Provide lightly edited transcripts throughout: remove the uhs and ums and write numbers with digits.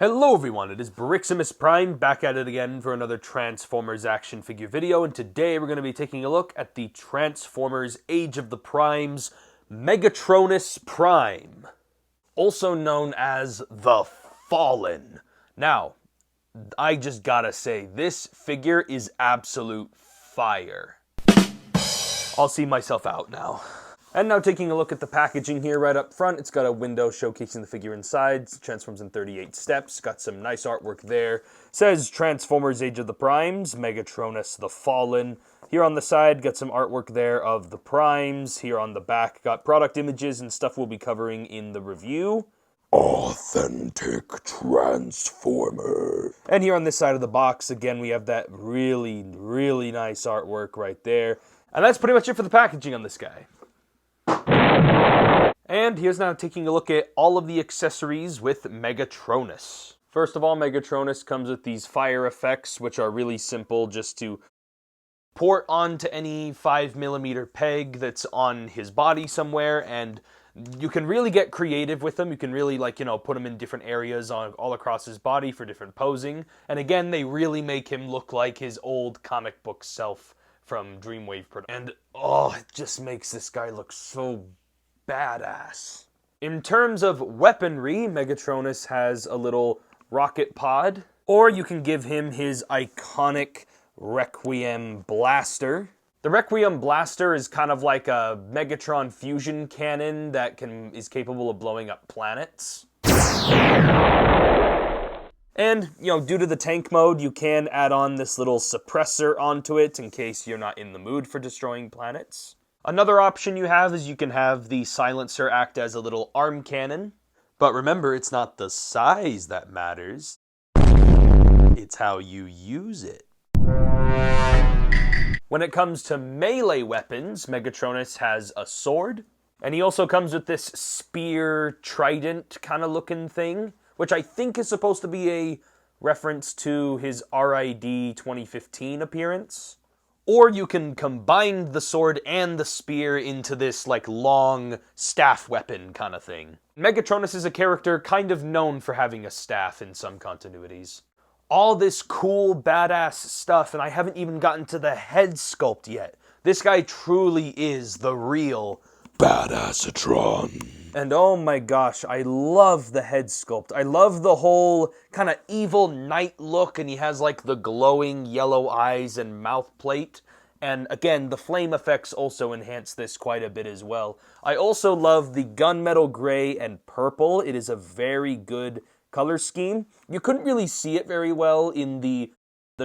Hello everyone, it is Primes Prime back at it again for another Transformers action figure video, and today we're going to be taking a look at the Transformers Age of the Primes Megatronus Prime, also known as the Fallen. Now, I just gotta say, this figure is absolute fire. I'll see myself out now. And now taking a look at the packaging here right up front, it's got a window showcasing the figure inside. It transforms in 38 steps, got some nice artwork there. Says Transformers Age of the Primes, Megatronus the Fallen. Here on the side, got some artwork there of the Primes. Here on the back, got product images and stuff we'll be covering in the review. Authentic Transformer. And here on this side of the box, again, we have that really nice artwork right there. And that's pretty much it for the packaging on this guy. And here's now taking a look at all of the accessories with Megatronus. First of all, Megatronus comes with these fire effects, which are really simple just to port onto any 5mm peg that's on his body somewhere, and you can really get creative with them. You can really, put them in different areas all across his body for different posing. And again, they really make him look like his old comic book self from Dreamwave Production. And, it just makes this guy look so badass. In terms of weaponry, Megatronus has a little rocket pod, or you can give him his iconic Requiem blaster. The Requiem blaster is kind of like a Megatron fusion cannon that is capable of blowing up planets. And, due to the tank mode, you can add on this little suppressor onto it in case you're not in the mood for destroying planets. Another option you have is you can have the silencer act as a little arm cannon. But remember, it's not the size that matters. It's how you use it. When it comes to melee weapons, Megatronus has a sword. And he also comes with this spear trident kind of looking thing, which I think is supposed to be a reference to his RID 2015 appearance. Or you can combine the sword and the spear into this, long staff weapon kind of thing. Megatronus is a character kind of known for having a staff in some continuities. All this cool, badass stuff, and I haven't even gotten to the head sculpt yet. This guy truly is the real Badassatron. And oh my gosh, I love the head sculpt. I love the whole kind of evil knight look, and he has the glowing yellow eyes and mouth plate. And again, the flame effects also enhance this quite a bit as well. I also love the gunmetal gray and purple. It is a very good color scheme. You couldn't really see it very well in the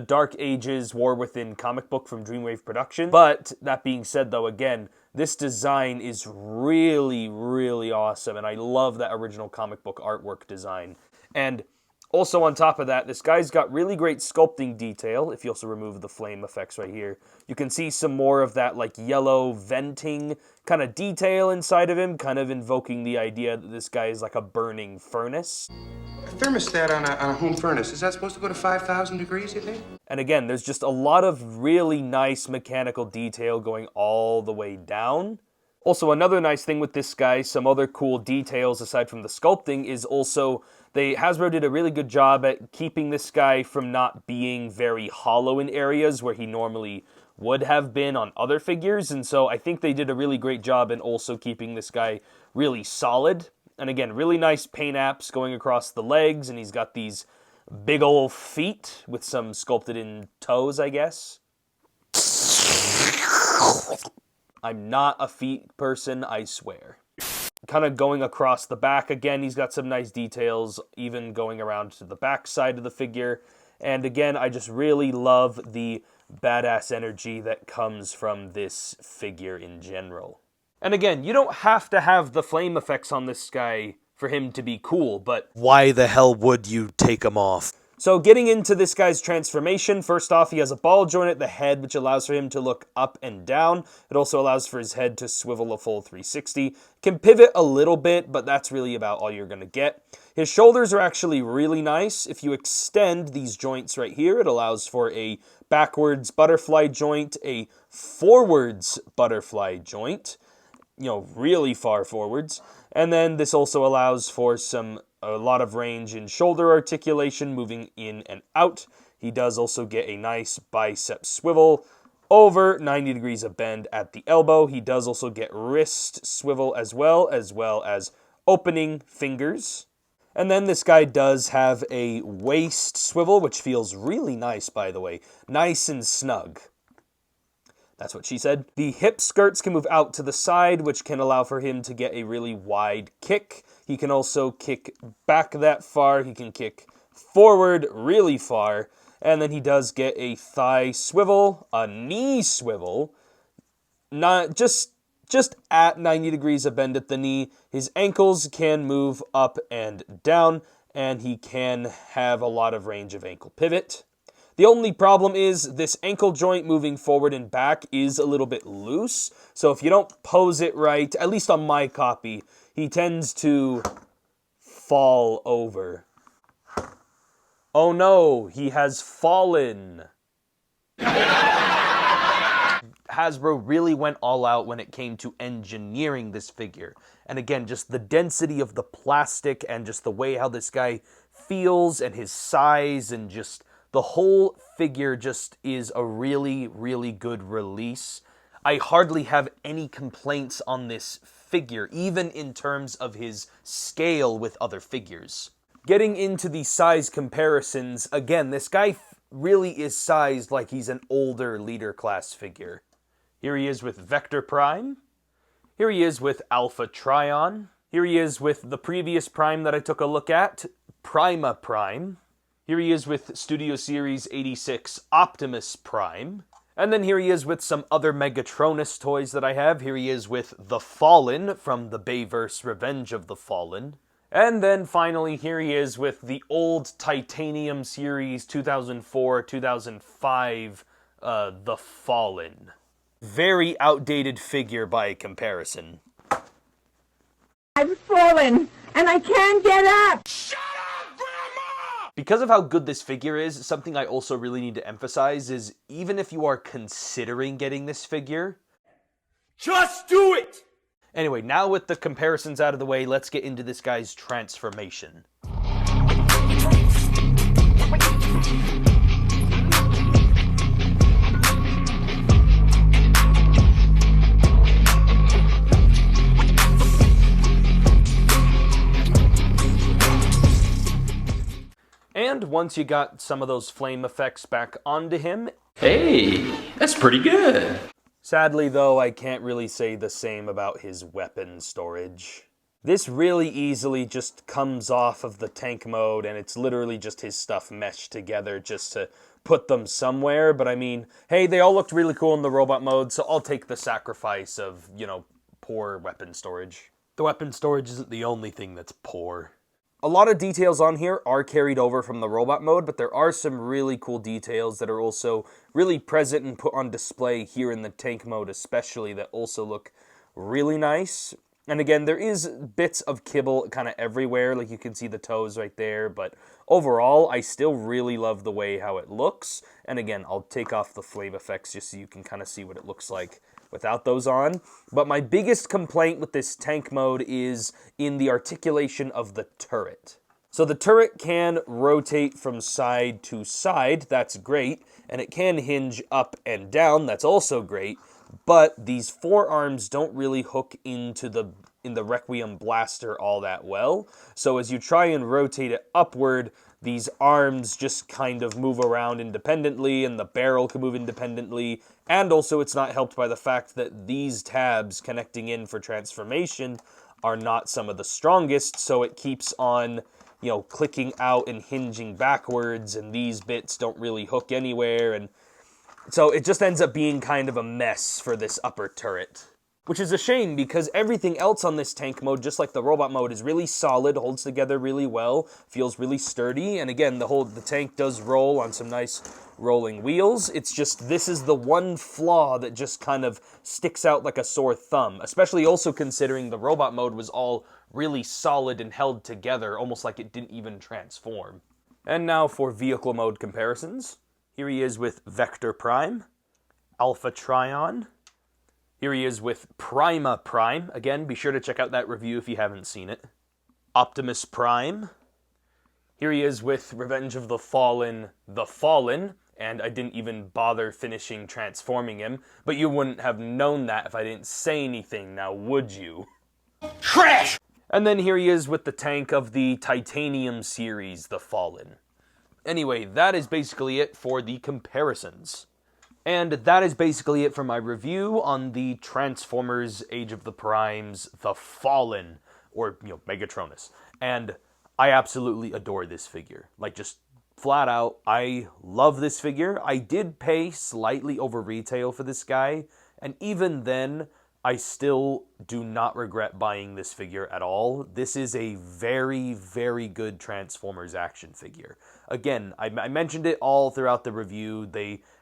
Dark Ages War Within comic book from Dreamwave Production. But that being said, though, again, this design is really awesome, and I love that original comic book artwork design. And also on top of that, this guy's got really great sculpting detail. If you also remove the flame effects right here, you can see some more of that yellow venting kind of detail inside of him, kind of invoking the idea that this guy is like a burning furnace. A thermostat on a home furnace, is that supposed to go to 5,000 degrees, you think? And again, there's just a lot of really nice mechanical detail going all the way down. Also, another nice thing with this guy, some other cool details aside from the sculpting, is also Hasbro did a really good job at keeping this guy from not being very hollow in areas where he normally would have been on other figures. And so I think they did a really great job in also keeping this guy really solid. And again, really nice paint apps going across the legs, and he's got these big old feet with some sculpted in toes, I guess. I'm not a feet person, I swear. Kind of going across the back, again, he's got some nice details, even going around to the back side of the figure. And again, I just really love the badass energy that comes from this figure in general. And again, you don't have to have the flame effects on this guy for him to be cool, but why the hell would you take them off? So getting into this guy's transformation, first off, he has a ball joint at the head, which allows for him to look up and down. It also allows for his head to swivel a full 360. Can pivot a little bit, but that's really about all you're going to get. His shoulders are actually really nice. If you extend these joints right here, it allows for a backwards butterfly joint, a forwards butterfly joint, really far forwards. And then this also allows for some a lot of range in shoulder articulation, moving in and out. He does also get a nice bicep swivel over 90 degrees of bend at the elbow. He does also get wrist swivel as well as opening fingers. And then this guy does have a waist swivel, which feels really nice, by the way. Nice and snug. That's what she said. The hip skirts can move out to the side, which can allow for him to get a really wide kick. He can also kick back that far. He can kick forward really far. And then he does get a thigh swivel, a knee swivel, not just at 90 degrees of bend at the knee. His ankles can move up and down, and he can have a lot of range of ankle pivot. The only problem is this ankle joint moving forward and back is a little bit loose. So if you don't pose it right, at least on my copy, he tends to fall over. Oh no, he has fallen. Hasbro really went all out when it came to engineering this figure. And again, just the density of the plastic and just the way how this guy feels and his size and just the whole figure just is a really, really good release. I hardly have any complaints on this figure, even in terms of his scale with other figures. Getting into the size comparisons, again, this guy really is sized like he's an older leader class figure. Here he is with Vector Prime. Here he is with Alpha Trion. Here he is with the previous Prime that I took a look at, Prima Prime. Here he is with Studio Series 86 Optimus Prime. And then here he is with some other Megatronus toys that I have. Here he is with The Fallen from the Bayverse Revenge of the Fallen. And then finally, here he is with the old Titanium Series 2004-2005, The Fallen. Very outdated figure by comparison. I've fallen, and I can't get up! Shut up, Grandma! Because of how good this figure is, something I also really need to emphasize is, even if you are considering getting this figure, Just do it! Anyway, now with the comparisons out of the way, let's get into this guy's transformation. And once you got some of those flame effects back onto him... Hey, that's pretty good. Sadly, though, I can't really say the same about his weapon storage. This really easily just comes off of the tank mode, and it's literally just his stuff meshed together just to put them somewhere. But I mean, hey, they all looked really cool in the robot mode, so I'll take the sacrifice of, poor weapon storage. The weapon storage isn't the only thing that's poor. A lot of details on here are carried over from the robot mode, but there are some really cool details that are also really present and put on display here in the tank mode especially that also look really nice. And again, there is bits of kibble kind of everywhere, like you can see the toes right there, but overall, I still really love the way how it looks. And again, I'll take off the flame effects just so you can kind of see what it looks like without those on. But my biggest complaint with this tank mode is in the articulation of the turret. So the turret can rotate from side to side, that's great, and it can hinge up and down, that's also great, but these forearms don't really hook into the Requiem blaster all that well. So as you try and rotate it upward, these arms just kind of move around independently, and the barrel can move independently, and also it's not helped by the fact that these tabs connecting in for transformation are not some of the strongest, so it keeps on, clicking out and hinging backwards, and these bits don't really hook anywhere, and so it just ends up being kind of a mess for this upper turret. Which is a shame, because everything else on this tank mode, just like the robot mode, is really solid, holds together really well, feels really sturdy, and again, the tank does roll on some nice rolling wheels. It's just, this is the one flaw that just kind of sticks out like a sore thumb, especially also considering the robot mode was all really solid and held together, almost like it didn't even transform. And now for vehicle mode comparisons. Here he is with Vector Prime, Alpha Trion. Here he is with Prima Prime. Again, be sure to check out that review if you haven't seen it. Optimus Prime. Here he is with Revenge of the Fallen, and I didn't even bother finishing transforming him, but you wouldn't have known that if I didn't say anything, now would you? Trash! And then here he is with the tank of the Titanium series, the Fallen. Anyway, that is basically it for the comparisons. And that is basically it for my review on the Transformers Age of the Primes, the Fallen, or, Megatronus. And I absolutely adore this figure. Like, just flat out, I love this figure. I did pay slightly over retail for this guy, and even then, I still do not regret buying this figure at all. This is a very, very good Transformers action figure. Again, I mentioned it all throughout the review.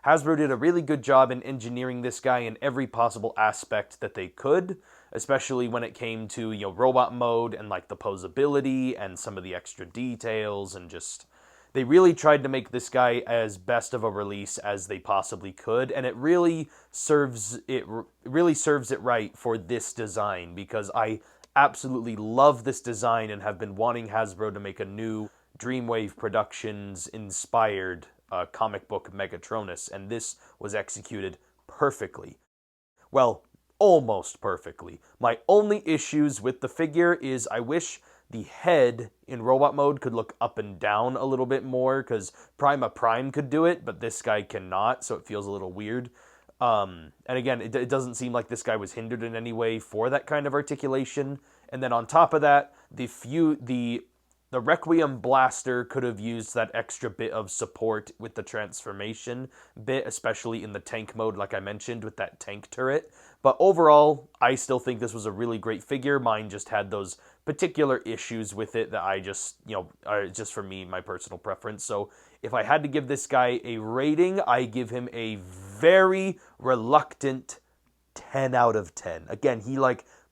Hasbro did a really good job in engineering this guy in every possible aspect that they could, especially when it came to, robot mode and like the posability and some of the extra details, and just they really tried to make this guy as best of a release as they possibly could, and it really serves it right for this design, because I absolutely love this design and have been wanting Hasbro to make a new Dreamwave Productions inspired comic book Megatronus, and this was executed perfectly. Well, almost perfectly. My only issues with the figure is I wish the head in robot mode could look up and down a little bit more, because Prime could do it, but this guy cannot, so it feels a little weird. And again, it doesn't seem like this guy was hindered in any way for that kind of articulation. And then on top of that, the Requiem Blaster could have used that extra bit of support with the transformation bit, especially in the tank mode, like I mentioned, with that tank turret. But overall, I still think this was a really great figure. Mine just had those particular issues with it that I just, are just for me, my personal preference. So if I had to give this guy a rating, I give him a very reluctant 10 out of 10. Again, he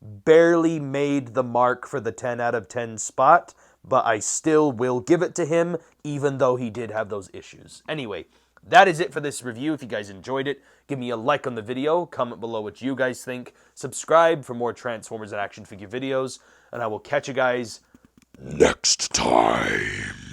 barely made the mark for the 10 out of 10 spot, but I still will give it to him, even though he did have those issues. Anyway, that is it for this review. If you guys enjoyed it, give me a like on the video, comment below what you guys think, subscribe for more Transformers and action figure videos, and I will catch you guys next time.